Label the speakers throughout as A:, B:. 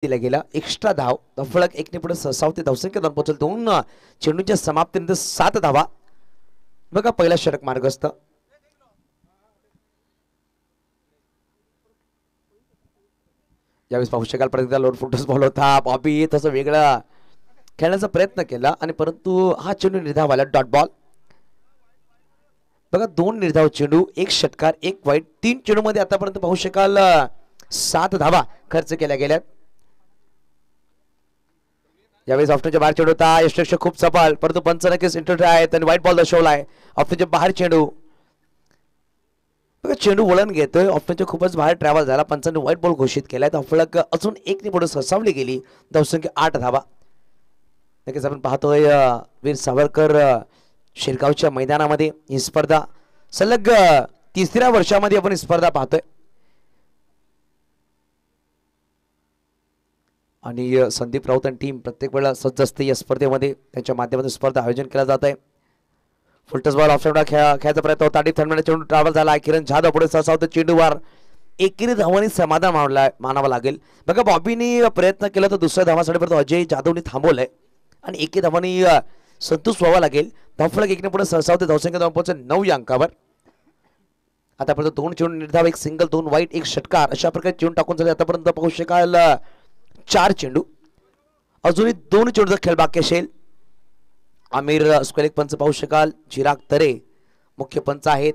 A: दिला गेला एक्स्ट्रा धाव फलक एकने पुढे ससावते धावसंख्या दोन पोहोचल दोन चेंडूच्या समाप्तीनंतर 7 धावा बघा पहिला षटक मार्गस्थ यावेळेस पाहू शकाल प्रतिदा लोड फुटस बॉल होता बॉबी तसं वेगळा खेळण्याचा प्रयत्न केला आणि परंतु हा चेंडू निर्धाव आला डॉट बॉल बघा दोन निर्धाव चेंडू एक षटकार एक वाईट 3 चेंडू मध्ये आतापर्यंत पाहू शकाल 7 धावा खर्च केल्या गेल्या यावेळेस ऑफ्टरच्या बाहेर चेंडू होता यशपेक्षा खूप सफल परंतु पंच नक्कीच इंटरव्ह्यू आहे त्यांनी व्हाईट बॉल दर्शवलाय ऑफ्टरच्या बाहेर चेंडू बघा चेंडू वळण घेतोय ऑफ्टरच्या खूपच बाहेर ट्रॅव्हल झाला पंचांनी व्हाईट बॉल घोषित केलाय फलक अजून एकने पुढे ससावली गेली धावसंख्या 8 धावा नक्कीच आपण पाहतोय वीर सावरकर शिरगावच्या मैदानामध्ये ही स्पर्धा सलग तिसऱ्या वर्षामध्ये आपण ही स्पर्धा पाहतोय आणि संदीप राऊत आणि टीम प्रत्येक वेळेला सज्ज असते या स्पर्धेमध्ये त्यांच्या माध्यमातून स्पर्धा आयोजन केला जात आहे फुलटस बॉल ऑफ साइड खेळायचा प्रयत्न होता डीप थंड चेंडू ट्रॅव्हल झाला किरण जाधव पुढे ससावतो चेंडूवर एकेरी धावांनी समाधान मानावं लागेल बघा बॉबीने प्रयत्न केला तर दुसऱ्या धावासाठी परत अजय जाधवने थांबवलंय आणि एके धावांनी संतोष व्हावा लागेल धावफलक एकने पुढे ससावते धावसंख्या दोन पोहोचल 9 या अंकावर आतापर्यंत 2 चेंडू निर्धाव एक सिंगल 2 वाईट एक षटकार अशा प्रकारे चेंडू टाकून झाले आतापर्यंत पाहू शकाल 4 चेंडू अजूनही 2 चेंडूचा खेळ बाकी असेल आमिर स्क्वेअर एक पंच पाहू शकाल चिराग तरे मुख्य पंच आहेत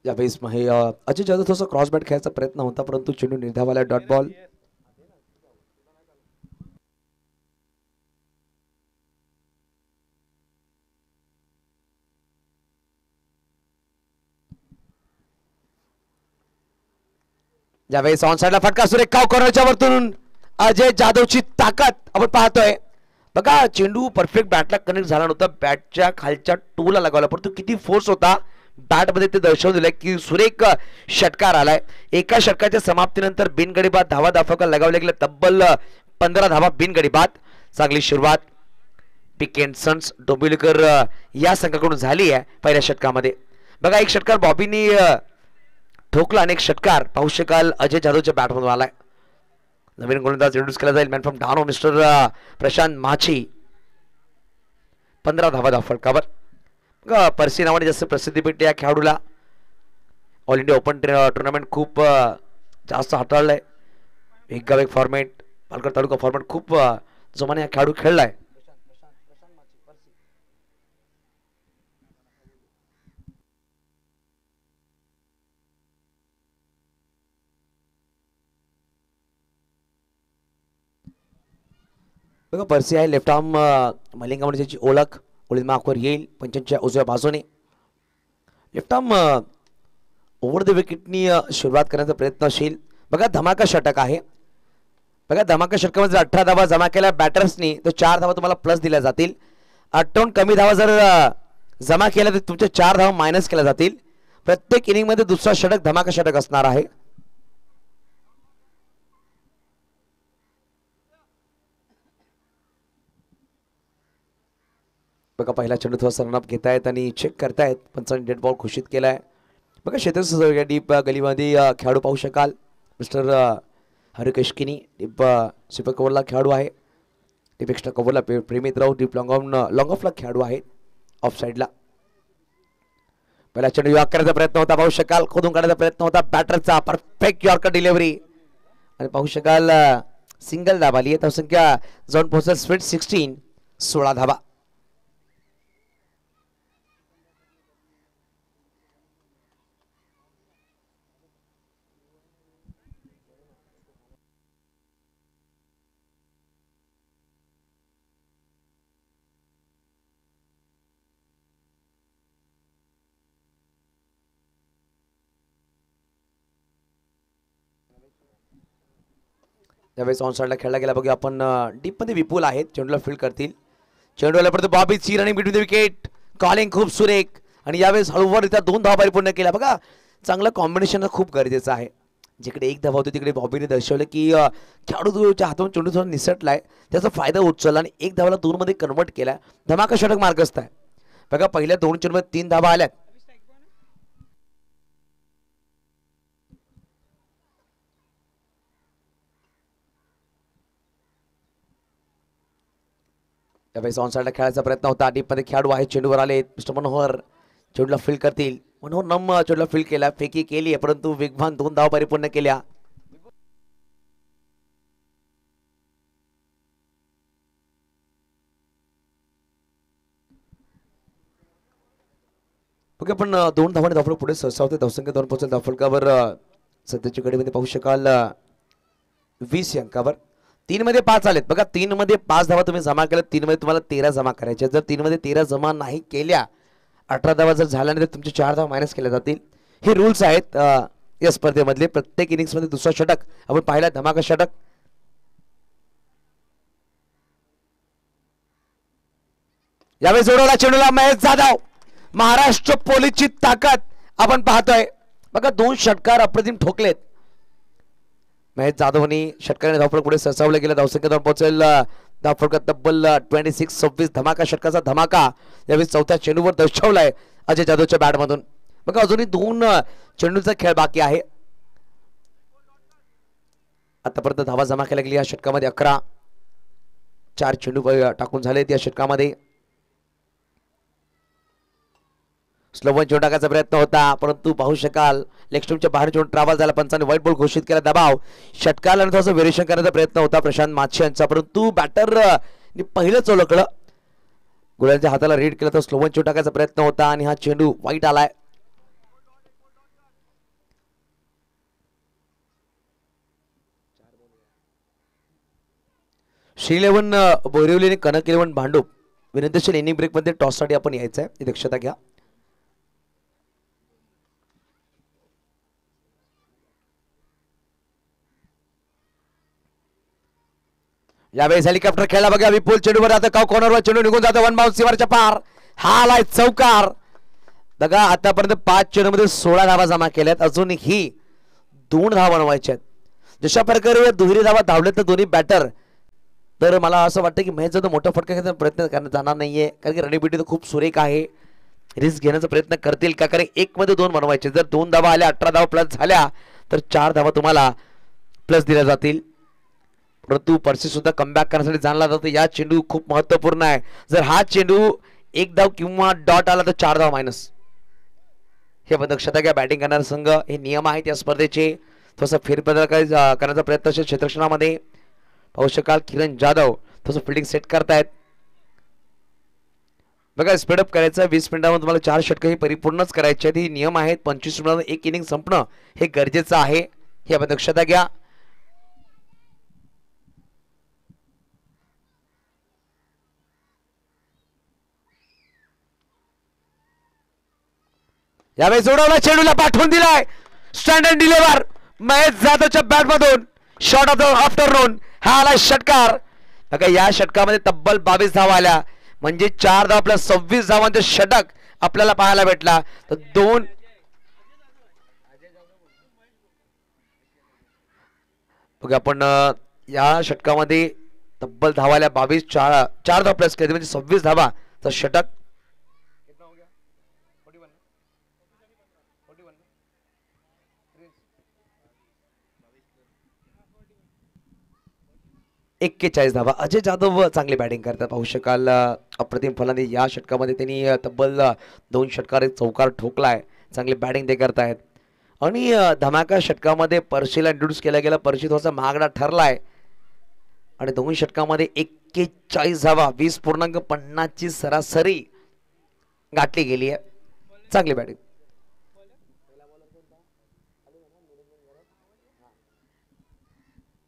A: यावेळेस अजय जाधव थोडासा क्रॉस बॅट खेळायचा प्रयत्न होता परंतु चेंडू निर्धावाला डॉट बॉल यावेळेस ऑन साइडला फटका सुरेख काव कॉर्नरच्या वरतून अजय जाधवची ताकद आपण पाहतोय बघा चेंडू परफेक्ट बॅटला कनेक्ट झाला नव्हता बॅटच्या खालच्या टोला लगावला परंतु किती फोर्स होता बॅट मध्ये ते दर्शवून दिलंय की सुरेख षटकार आलाय एका षटकाच्या समाप्तीनंतर बिनगडी बाद धावा दाफका लगावले गेले तब्बल 15 धावा बिनगडी बाद चांगली सुरुवात पिक अँड सन्स डोंबिवलीकर या संघाकडून झाली आहे पहिल्या षटकामध्ये बघा एक षटकार बॉबीनी ठोकला अनेक षटकार पाहू शकाल अजय जाधवच्या बॅटमधून आलाय नवीन गोलंदाज इंट्रोड्यूस केला जाईल मॅन फ्रॉम डानो मिस्टर प्रशांत माची 15 धावा धावफलकावर पर्सी नावाने जास्त प्रसिद्धी भेटते या खेळाडूला ऑल इंडिया ओपन टुर्नामेंट खूप जास्त हाताळलाय एक गाव एक फॉर्मॅट पालघर तालुका फॉर्मॅट खूप जोमाने हा खेळाडू खेळलाय बघा पर्सी आहे लेफ्ट आर्म मलिंगा म्हणजे त्याची ओळख ओळी मार्कवर येईल पंचांच्या उजव्या बाजूने लेफ्ट आर्म ओव्हर द विकेटनी सुरुवात करण्याचा प्रयत्नशील बघा धमाका षटक आहे बघा धमाका षटकामध्ये 18 धावा जमा केल्या बॅटर्सनी तर 4 धावा तुम्हाला प्लस दिल्या जातील 8 कमी धावा जर जमा केल्या तर तुमच्या 4 धावा मायनस केल्या जातील प्रत्येक इनिंग मध्ये दुसरा षटक धमाका षटक असणार आहे बघा पहिला चेंडू थोडासा रनअप घेतायत आणि चेक करतायत पंचांनी डेड बॉल घोषित केलाय बघा क्षेत्र डीप गलीमध्ये खेळाडू पाहू शकाल मिस्टर हरिकेशकिनी डीप सुपर कव्हरला खेळाडू आहे डीप एक्स्ट्रा कव्हरला प्रेमित राहू डीप लॉंग ऑफला खेळाडू आहे ऑफ साईडला पहिला चेंडू यॉर्क करायचा प्रयत्न होता पाहू शकाल खोदून काढायचा प्रयत्न होता बॅटरचा परफेक्ट यॉर्कर डिलिव्हरी आणि पाहू शकाल सिंगल धावा आली आहे धावसंख्या जाऊन पोहोचल स्वीट 16 16 धावा यावेळेस ऑन साइडला खेळला गेला बघूया आपण डीप मध्ये विपुल आहेत चेंडूला फील्ड करतील चेंडू आल्यापर्यंत बॉबी ची running between the wicket calling खूप सुरेख आणि यावेळेस हळूवार रित्या 2 धावा पूर्ण केल्या बघा चांगलं कॉम्बिनेशन खूप गरजेचं आहे. जिकडे एक धावा होती तिकडे बॉबीने दर्शवलं की खेळाडूच्या हातून चेंडू थोडा निसटलाय, त्याचा फायदा उचलला आणि एक धावाला 2 मध्ये कन्वर्ट केला. धमाका षटक मार्गस्थ आहे. बघा पहिल्या 2 चेंडूमध्ये 3 धावा आल्यात. त्यावेळेस ऑनसाइडला खेळायचा प्रयत्न होता. डीपमध्ये खेळाडू आहे, चेंडूवर आले. मिस्टर मनोहर चेंडूला फील्ड करतील. मनोहर नम चेंडूला फील्ड केला, फेकी केली परंतु वेगवान 2 धावा परिपूर्ण केल्या. ओके पण 2 धावांनी धावफलक पुढे सरसावते. धावसंख्या 2 पोहोचेल धावफलकावर. सध्याच्या घडीमध्ये पाहू शकाल 20 अंकावर. 3 मध्ये 5 आलेत. बघा 3 मध्ये 5 धावा तुम्ही जमा केल्या, 3 मध्ये तुम्हाला 13 जमा करायच्या. जर 3 मध्ये 13 जमा नाही केल्या, 18 धावा जर झाल्या नाही तर तुमचे 4 धावा मायनस केल्या जातील. हे रूल्स आहेत या स्पर्धेमधले. प्रत्येक इनिंग्स मध्ये दुसरा षटक आपण पाहिला, धमाका षटक. यावेळी जोडवला चेंडूला महेश जाधव. महाराष्ट्र पोलीसची ताकद आपण पाहतोय. बघा 2 षटकार अप्रतिम ठोकलेत. महेश जाधवनी षटकाने धावफलक पुढे सरसावलं गेलं. धावसंख्या पोहोचेल धावफलकात तब्बल 26-26. धमाका षटकाचा धमाका यावेळी चौथ्या चेंडूवर दर्शवलाय अजय जाधवच्या बॅटमधून. बघा अजूनही 2 चेंडूचा खेळ बाकी आहे. आतापर्यंत धावा जमा केल्या गेली या षटकामध्ये 11. 4 चेंडू टाकून झालेत या षटकामध्ये. स्लोवन चेंडू टाकायचा प्रयत्न होता परंतु पाहू शकाल लेग स्टंपच्या बाहेर चेंडू ट्रॅव्हल झाला. पंचाने व्हाईट बॉल घोषित केला. दबाव षटकाला थोडंसं व्हेरिएशन करण्याचा प्रयत्न होता प्रशांत माच्छे यांचा, परंतु बॅटर पहिलंच ओळखलं. गोळ्यांच्या हाताला रीड केलं तर स्लोवन चेंडू टाकायचा प्रयत्न होता आणि हा चेंडू वाईट आलाय. श्री11 बोरिवली आणि कनक 11 भांडूप विनंती इनिंग ब्रेक मध्ये टॉस साठी आपण यायचंय, ही दक्षता घ्या. यावेळेस हेलिकॉप्टर खेळला बघा. विपुल चेंडूवर जातं, काव कॉर्नरवर चेंडू निघून जातो. 1 बाउन्स सीमारच्या पार. हा आलाय चौकार. बघा आतापर्यंत 5 चेंडूमध्ये 16 धावा जमा केल्यात. अजूनही 2 धावा बनवायच्या आहेत. जशा प्रकारे दुहेरी धावा धावल्यात तर दोन्ही बॅटर, तर मला असं वाटतं की महेश जाधव मोठा फटका घेण्याचा प्रयत्न करण्यात जाणार नाहीये, कारण की रणनीती तर खूप सुरेख आहे. रिस्क घेण्याचा प्रयत्न करतील का, कारण 1 मध्ये 2 बनवायचे. जर 2 धावा आल्या, 18 धावा प्लस झाल्या तर 4 धावा तुम्हाला प्लस दिल्या जातील. परंतु पर्सी सुद्धा कमबॅक करण्यासाठी जाणला जातो. या चेंडू खूप महत्त्वपूर्ण आहे. जर हा चेंडू 1 धाव किंवा डॉट आला तर 4 धाव मायनस. हे दक्षता घ्या बॅटिंग करणारा संघ. हे नियम आहेत या स्पर्धेचे. थोडासा फेरबदल करण्याचा प्रयत्न असेल क्षेत्ररक्षणामध्ये. पाहू शकाल किरण जाधव थोडंसं फिल्डिंग सेट करतायत. बघा स्पीडअप करायचं. 20 मिनिटांमध्ये तुम्हाला 4 षटकं हे परिपूर्णच करायचे आहेत. हे नियम आहेत. 25 मिनिटांमध्ये 1 इनिंग संपणं हे गरजेचं आहे. हे आपण दक्षता घ्या. यावेळी जोडवला, चेंडूला पाठवून दिलाय. स्टँडर्ड डिलिव्हर महेश जाधवच्या बॅट मधून. Shot of the afternoon. हा आला षटकार. बघा या षटकामध्ये तब्बल 22 धावा आल्या, म्हणजे 4 धावा प्लस 26 धावांचा षटक आपल्याला पाहायला भेटला. तर 2 बघा आपण या षटकामध्ये तब्बल धावा आल्या 22. 4 धावा प्लस केली म्हणजे 26 धावा तर षटक. 41 धावा. अजय जाधव चांगली बॅटिंग करतात. पाहू शकाल अप्रतिम फलंदाजी. या षटकामध्ये त्यांनी तब्बल 2 षटकार चौकार ठोकलाय. चांगली बॅटिंग ते करतायत. आणि धमाका षटकामध्ये पर्शीला इंट्रोड्यूस केला गेला. पर्शी थोडासा महागडा ठरलाय आणि 2 षटकामध्ये 41 धावा 20.50 ची सरासरी गाठली गेली आहे. चांगली बॅटिंग.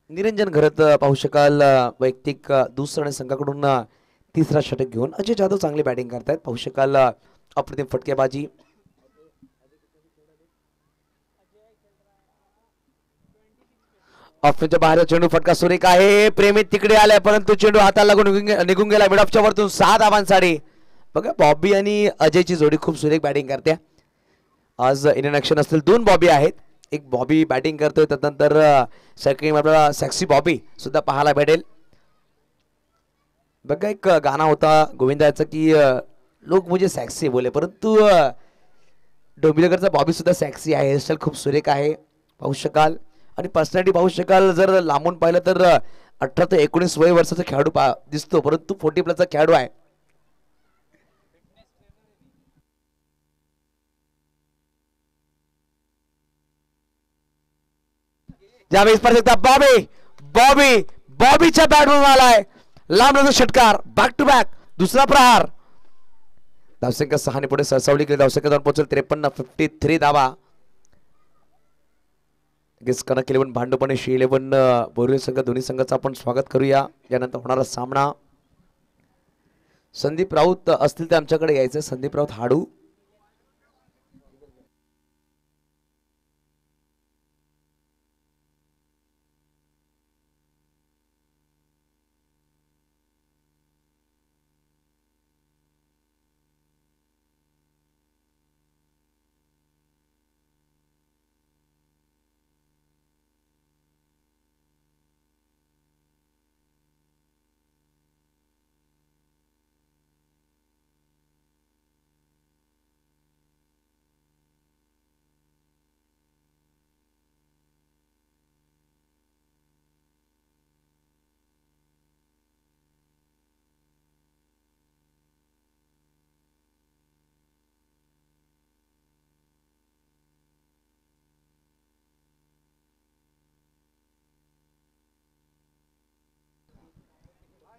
A: निरंजन घरत पाहू शकाल वैयक्तिक दुसरा आणि संघाकडून 3रा षटक घेऊन. अजय जाधव चांगली बॅटिंग करतायत. पाहू शकाल अप्रतिम फटकेबाजी. ऑफच्या बाहेर चेंडू फटका सुरेख आहे. प्रेमित तिकडे आलाय परंतु चेंडू हाताला लागून निघून गेला. मिड ऑफच्या वरतून 6 धावांसाठी. बघा बॉबी आणि अजयची जोडी खूप सुरेख बॅटिंग करते. आज इंडियन ॲक्शन असतील 2 बॉबी आहेत. एक बॉबी बॅटिंग करतोय, त्यानंतर सेकंड आपल्याला सॅक्सी बॉबी सुद्धा पाहायला भेटेल. बघा एक गाणं होता गोविंदाचा की लोक मुझे सॅक्सी बोले, परंतु डोंबिवलीकरचा बॉबी सुद्धा सॅक्सी आहे. हेअरस्टाईल खूप सुरेख आहे पाहू शकाल, आणि पर्सनॅलिटी पाहू शकाल. जर लांबून पाहिलं तर 18 ते 19 वय वर्षाचा खेळाडू दिसतो, परंतु 40+ खेळाडू आहे. ज्यावेळेस परत बॉबी बॉबी बॉबीच्या बॅटमधून आलाय लांब षटकार, बॅक टू बॅक दुसरा प्रहार. धावसंख्या 6 पुढे सरसावली गेली. धावसंख्या जाऊन पोहोचेल 53. 53 धावा. कनक 11 भांडूपणे शी 11 बोरिवली संघ, दोन्ही संघाचं आपण स्वागत करूया. यानंतर होणारा सामना संदीप राऊत असतील ते आमच्याकडे यायचं. संदीप राऊत हाडू.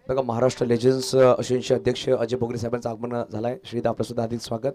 A: बघा महाराष्ट्र लेजेंड्स असोसिएशनचे अध्यक्ष अजय बोगरे साहेबांचं आगमन झालंय. श्रीदा आपलं सुद्धा अधिक स्वागत.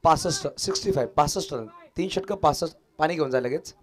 A: पासष्ट 65 65 रन, 3 षटकं 65. पाणी घेऊन जा लगेच.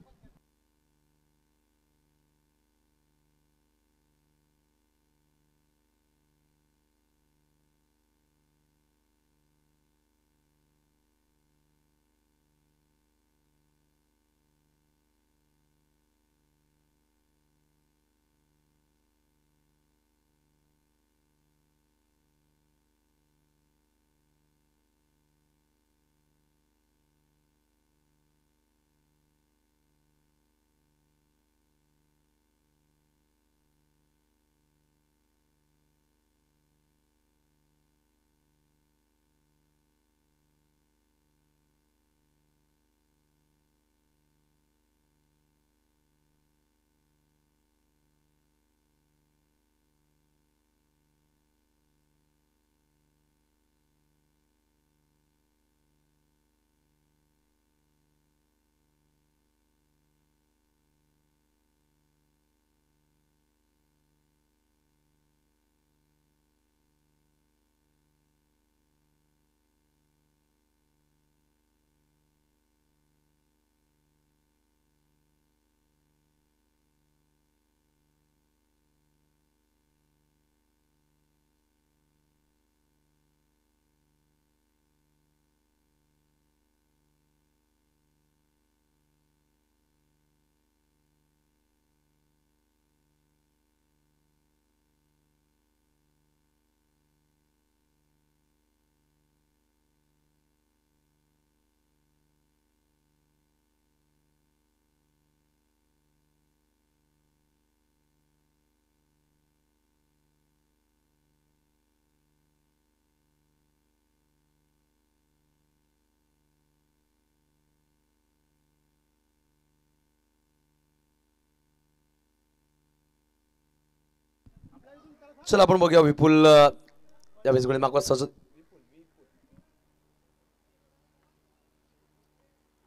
A: चला आपण बघूया विपुल यावेळेस गोलंदाज सजत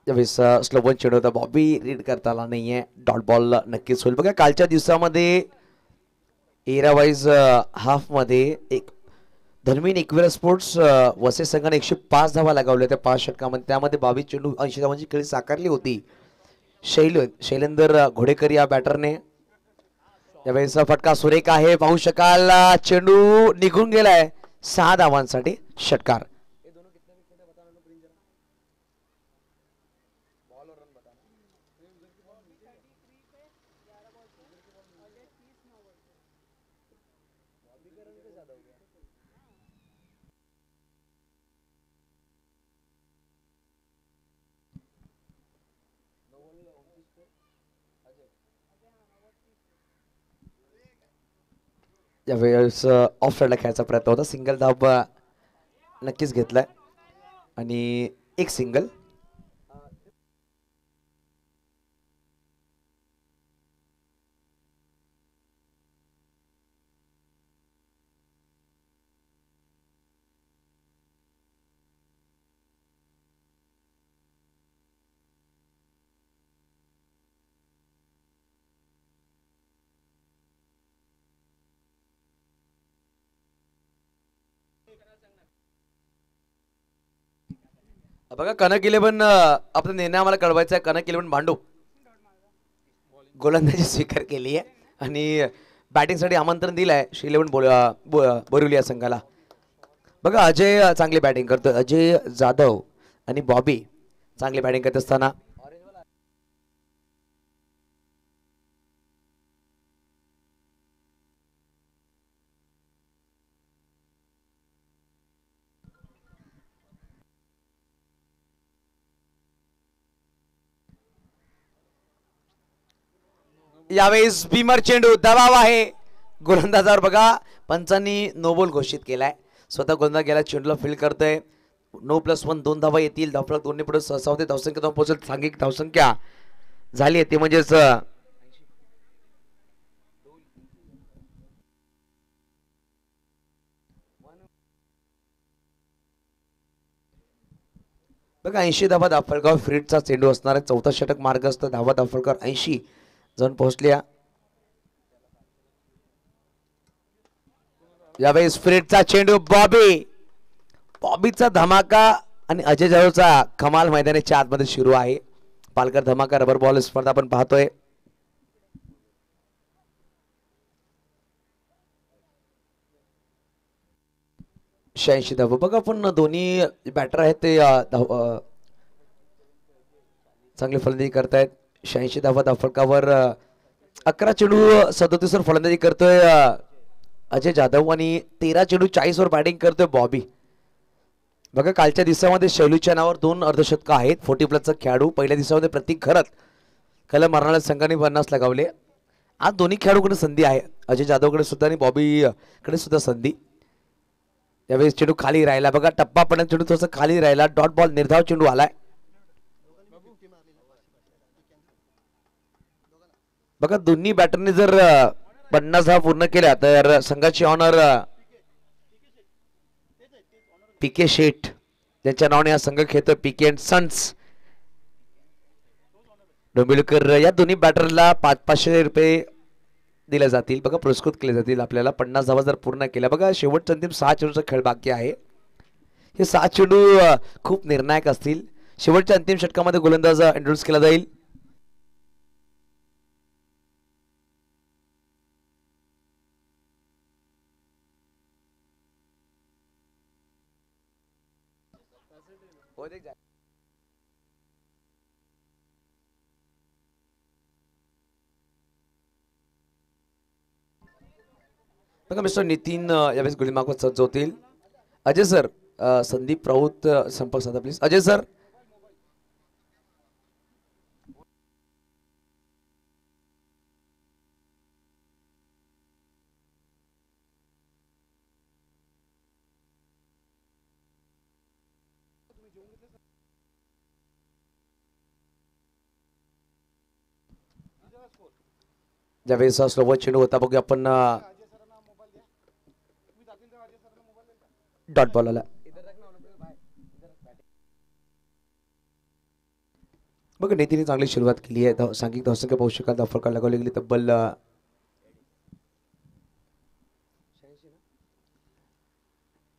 A: यावेळेस स्लोवन चेंडू होता बॉबी रीड करता आला नाहीये डॉट बॉल नक्कीच होईल बघा कालच्या दिवसामध्ये एरा वाईज हाफ मध्ये एक धर्मीन इक्वेरा स्पोर्ट्स वसे संघाने 105 धावा लगावल्या त्या 5 षटकामध्ये त्यामध्ये 22 चेंडू 80 धावांची खेळी साकारली होती शैलेंदर घोडेकर या बॅटरने यावेळेस फटका सुरेख आहे पाहू शकाल चेंडू निघून गेलाय 6 धावांसाठी षटकार यावेळेस ऑफ साईडला खेळायचा प्रयत्न होता सिंगल धाव नक्कीच घेतलाय आणि एक सिंगल बघा कनक इलेव्हन आपला निर्णय आम्हाला कळवायचा आहे कनक इलेव्हन भांडू गोलंदाजी स्वीकार केली आहे आणि बॅटिंगसाठी आमंत्रण दिलं आहे श्री इलेव्हन बोरिवली या संघाला बघा अजय चांगली बॅटिंग करतोय अजय जाधव आणि बॉबी चांगली बॅटिंग करत असताना यावेळेस बीमर चेंडू दबाव आहे गोलंदाजावर बघा पंचांनी नो बॉल घोषित केलाय स्वतः गोलंदाज गेला चेंडूला फील्ड करतोय 9+1 2 धावा येतील धावफलक दोन्ही पुढे सहसावते धावसंख्या जाऊन पोहोचेल सांघिक धावसंख्या झाली आहे ती म्हणजेच बघा 80 धावा धावफलकावर फ्रीडचा चेंडू असणार आहे चौथा षटक मार्ग असतं धावा धावफलकावर 80 जाऊन पोहोचल्या यावेळेस फ्रीडचा चेंडू बॉबीचा धमाका आणि अजय जाधवचा कमाल मैदानाच्या आतमध्ये सुरू आहे पालकर धमाका रबर बॉल स्पर्धा आपण पाहतोय शहाऐंशी धावा बघा पण दोन्ही बॅटर आहेत ते चांगली फलंदाजी करतायत 86 धावा धावफलकावर 11 चेंडू 37 वर फलंदाजी करतोय अजय जाधव आणि 13 चेंडू 40 वर बॅटिंग करतोय बॉबी बघा कालच्या दिवसामध्ये शैलूच्या नावावर 2 अर्धशतक आहेत 40+ खेळाडू पहिल्या दिवसामध्ये प्रत्येक घरात कला मारणाऱ्या संघाने 50 लगावले आज दोन्ही खेळाडूकडे संधी आहे अजय जाधवकडे सुद्धा आणि बॉबी कडे सुद्धा संधी यावेळेस चेंडू खाली राहिला बघा टप्पा पडण्यात चेंडू थोडासा खाली राहिला डॉट बॉल निर्धाव चेंडू आलाय बघा दोन्ही बॅटरने जर 50 धावा पूर्ण केल्या तर संघाची ऑनर पीके शेठ ज्यांच्या नावाने हा संघ खेळतोय पीके अँड सन्स डोंबिवलीकर या दोन्ही बॅटरला 500 रुपये दिले जातील बघा पुरस्कृत केले जातील आपल्याला 50 धावा जर पूर्ण केल्या बघा शेवटच्या अंतिम 6 चेंडूचा खेळ बाकी आहे हे 7 चेंडू खूप निर्णायक असतील शेवटच्या अंतिम षटकामध्ये गोलंदाज इंट्रोड्यूस केला जाईल बघा मिस्टर नितीन यावेळेस गुलीमार्फत सज्ज होतील अजय सर संदीप राऊत संपर्क साधा प्लीज अजय सर ज्यावेळेस स्लोवर चेंडू होता बघूया आपण डॉट बॉल आला. बघा नेतीने चांगली सुरुवात केली आहे. सांघिक धावसंख्या पाहू शकाल. धावफलक लगावली गेली तब्बल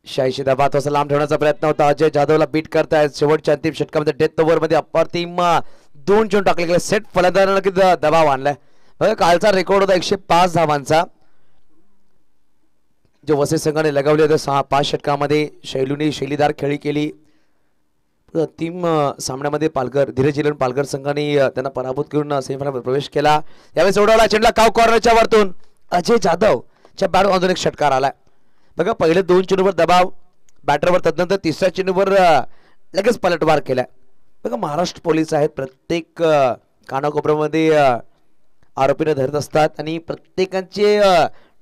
A: 86 धावा. तसा लांब ठेवण्याचा प्रयत्न होता. अजय जाधवला बीट करतायत. शेवटच्या अंतिम षटकामध्ये डेथ ओव्हर मध्ये अप्रतिम 2 चेंडू टाकले गेले. सेट फलंदाजांना दबाव आणलाय. बघा कालचा रेकॉर्ड होता 105 धावांचा जो वसई संघाने लगावले होते 5 षटकामध्ये. शैलीदार खेळी केली. अंतिम सामन्यामध्ये पालघर धीरज इलेव्हन पालघर संघाने त्यांना पराभूत करून सेमीफायनल प्रवेश केला. यावेळी उडवला चेंडूला काव कॉर्नरच्या वरतून अजय जाधवच्या बॅट अजून एक षटकार आलाय. बघा पहिले 2 चेंडूवर दबाव बॅटरवर, तदनंतर तिसऱ्या चेंडूवर लगेच पलटवार केलाय. बघा महाराष्ट्र पोलीस आहेत. प्रत्येक कानाकोपऱ्यामध्ये आरोपीने धरत असतात आणि प्रत्येकाचे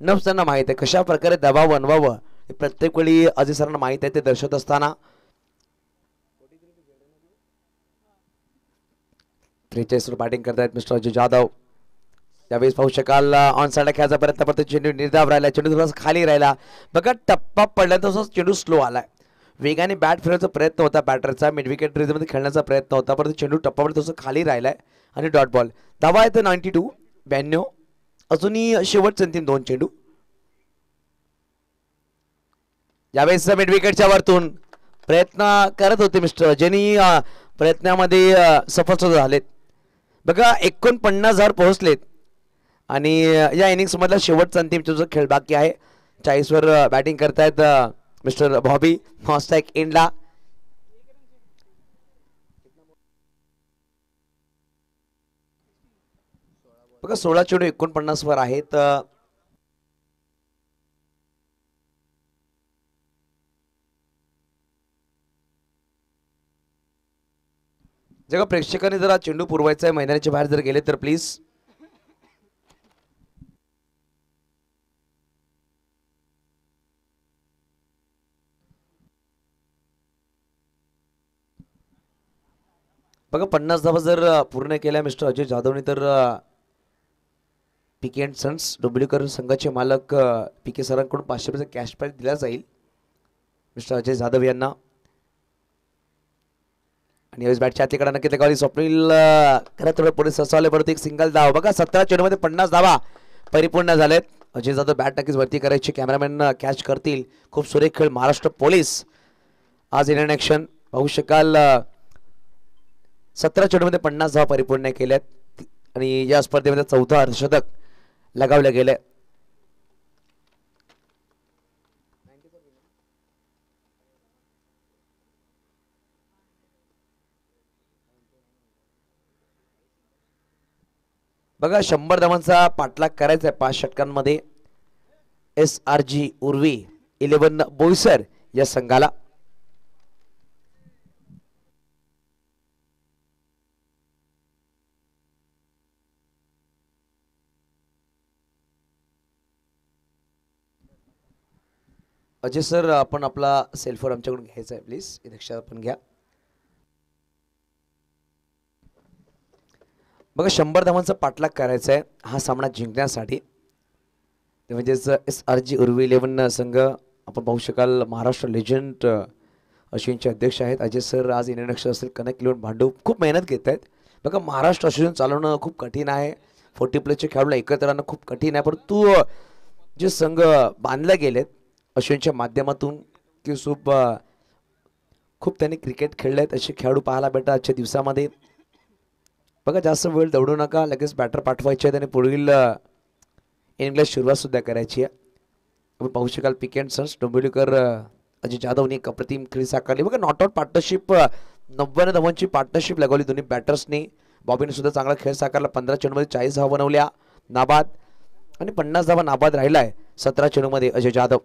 A: नफ्स त्यांना माहीत आहे. कशा प्रकारे दबाव बनवावं हे प्रत्येक वेळी अजय सरांना माहीत आहे. ते दर्शवत असताना 43 वर बॅटिंग करतायत मिस्टर अजय जाधव. त्यावेळेस पाहू शकाल ऑन साइडला खेळायचा प्रयत्न करतो. चेंडू निर्धाव राहिला. चेंडू थोडासा खाली राहिला. बघा टप्पा पडल्यानंतर चेंडू स्लो आलाय. वेगाने बॅट फिरवण्याचा प्रयत्न होता बॅटरचा. मिड विकेट रेंजमध्ये खेळण्याचा प्रयत्न होता, परंतु चेंडू टप्पावर थोडंसं खाली राहिलाय आणि डॉट बॉल. धावा आहे 92 92. अजूनही शेवटचे अंतिम 2 चेंडू. यावेळेस मिड विकेटच्या वरतून प्रयत्न करत होते मिस्टर ज्यांनी प्रयत्नामध्ये सफल झालेत. बघा 49,000 पोहोचलेत आणि या इनिंग्स मधला शेवटचा अंतिम चेंडूचा खेळ बाकी आहे. 40 वर बॅटिंग करतायत मिस्टर बॉबी. मॉस्टॅक एंडला बघा 16 चेंडू 49 वर आहेत. जगा प्रेक्षकांनी जरा चेंडू पुरवायचा आहे. मैदानाच्या बाहेर जर गेले तर प्लीज. बघा 50 धावा जर पूर्ण केल्या मिस्टर अजय जाधवने तर पीके अँड सन्स डोंबिवलीकर संघाचे मालक पीके सरांकडून 500 रुपये कॅश प्राइज दिला जाईल मिस्टर अजय जाधव यांना. आणि यावेळेस बॅटच्या आतलीकडे नक्की लगावली. स्वप्नील खरं थोडं पुढे ससावले, परत एक सिंगल धाव. बघा 17 चेंडूमध्ये 50 धावा परिपूर्ण झालेत. अजय जाधव बॅट नक्कीच वरती करायची. कॅमेरामॅन कॅच करतील. खूप सुरेख खेळ महाराष्ट्र पोलीस आज इंडियन ॲक्शन पाहू शकाल. 17 चेंडूमध्ये 50 धावा परिपूर्ण केल्यात आणि या स्पर्धेमध्ये 4था अर्धशतक लगावलं गेलंय. बघा 100 धावांचा पाठलाग करायचा आहे 5 षटकांमध्ये SRG उर्वी 11 बोईसर या संघाला. अजय सर आपण आपला सेल्फोन आमच्याकडून घ्यायचा आहे प्लीज. लक्षात आपण घ्या. बघा 100 धावांचा पाठलाग करायचा आहे हा सामना जिंकण्यासाठी. ते म्हणजेच SRG उर्वी 11 संघ आपण पाहू शकाल. महाराष्ट्र लेजंड अश्विनचे अध्यक्ष आहेत अजय सर. आज इंडियन ॲक्शन असेल कनेक्ट इलेव्हन भांडू खूप मेहनत घेत आहेत. बघा महाराष्ट्र अश्विन चालवणं खूप कठीण आहे. 40+ खेळाडूला एकत्र आणणं खूप कठीण आहे. परंतु जे संघ बांधले गेलेत अश्विनच्या माध्यमातून की खूप त्यांनी क्रिकेट खेळले आहेत असे खेळाडू पाहायला भेटतात आजच्या दिवसामध्ये. बघा जास्त वेळ दौडू नका. लगेच बॅटर पाठवायचे आहेत आणि पुढील इनिंगला सुरुवात सुद्धा करायची आहे. आपण पाहू शकाल पीके अँड सन्स डोंबिवलीकर अजय जाधवने एक अप्रतिम खेळी साकारली. बघा नॉट आउट पार्टनरशिप 90 धावांची पार्टनरशिप लगावली दोन्ही बॅटर्सनी. बॉबीने सुद्धा चांगला खेळ साकारला. 15 चेंडूमध्ये 40 धावा बनवल्या नाबाद आणि 50 धावा नाबाद राहिलाय 17 चेंडूमध्ये अजय जाधव.